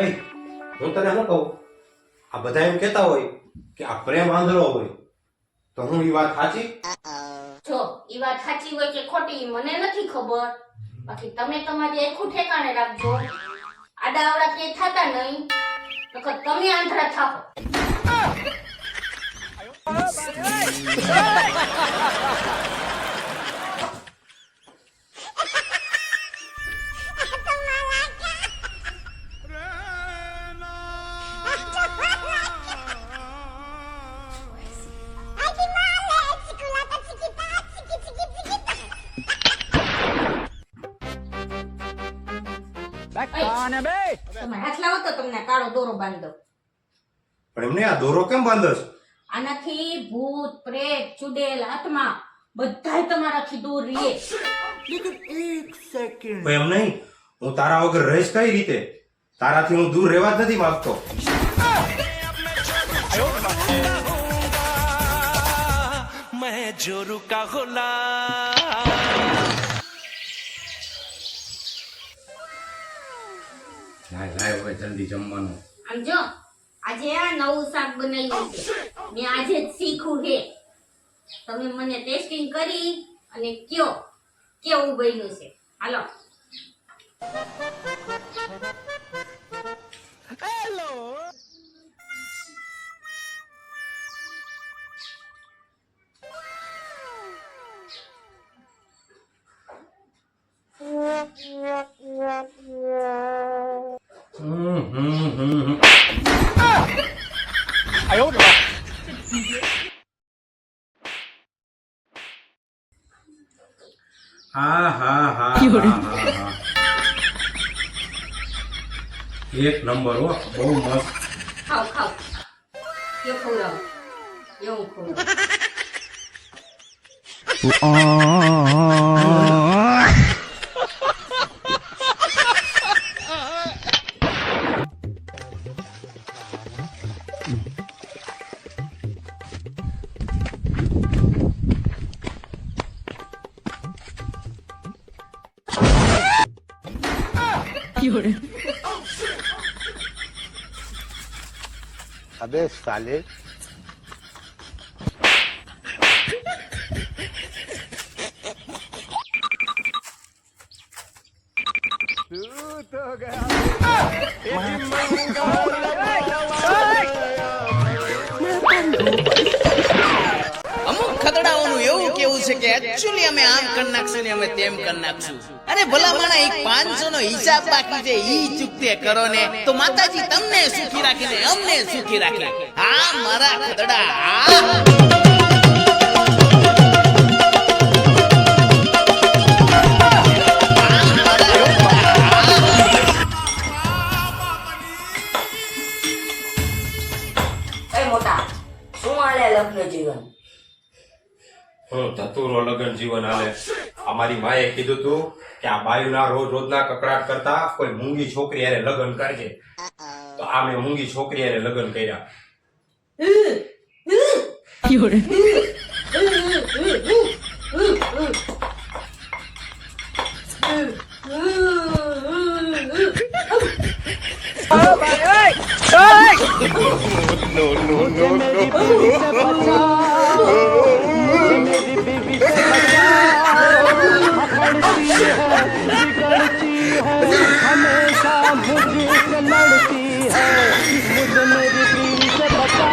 એ હું તને શું કહું, આ બધા એમ કહેતા હોય કે આ પ્રેમ આંધળો હોય, તો હું એ વાત સાચી? જો ઈ વાત સાચી હોય કે ખોટી મને નથી ખબર, બાકી તમે તમારી આખું ઠેકાણે રાખજો. આડાઅવળા કે થતા નહીં, નકર તમે આંધળા થાઓ. તમે હાથ લાવો તો તમને કાળો દોરો બાંધો. પણ એમને આ દોરો કેમ બાંધસ? આનાથી ભૂત પ્રેત ચુડેલ આત્મા બધાય તમારાથી દૂર રહે. ભાઈ એમ નહીં, હું તારા વગર રહીશ કઈ રીતે? તારાથી હું દૂર રહેવા જ નથી માંગતો. मैं जोरू का गुलाम. લાય હવે જલ્દી જમવાનું. આમ જો આજે આ નવું શાક બનાવ્યું છે, મેં આજે જ શીખ્યું છે. તમે મને ટેસ્ટિંગ કરી અને કયો કેવું બન્યું છે. હાલો. हेलो. હા હા હા એક નંબર હો, બહુ મસ્ત. ખાઓ ખાઓ, કયો ખવડાવો એવું ખવડાવો. अबे साले. અમુક ખતડાઓનું એવું કેવું છે કે એકચ્યુઅલી અમે આમ કરી નાખશું ને અમે તેમ કરી નાખશું. અરે ભલા માણા, એક 500 નો હિસાબ બાકી છે, ઈ ચૂકતે કરો ને તો માતાજી તમને સુખી રાખીને અમને સુખી રાખે. હા મારા ખતડા, મોટા શું હાલે લગ્ન જીવન? હું ધતુરો લગન જીવન હાલે. અમારી માએ કીધું તું કે આ બાયુના રોજના કકડાટ કરતા કોઈ મૂંગી છોકરી હારે લગન કરજે, તો આ મેં મૂંગી છોકરી હારે લગન કર્યા. हमेशा मुझे लड़ती है, मुझे मेरी बीवी से बचा.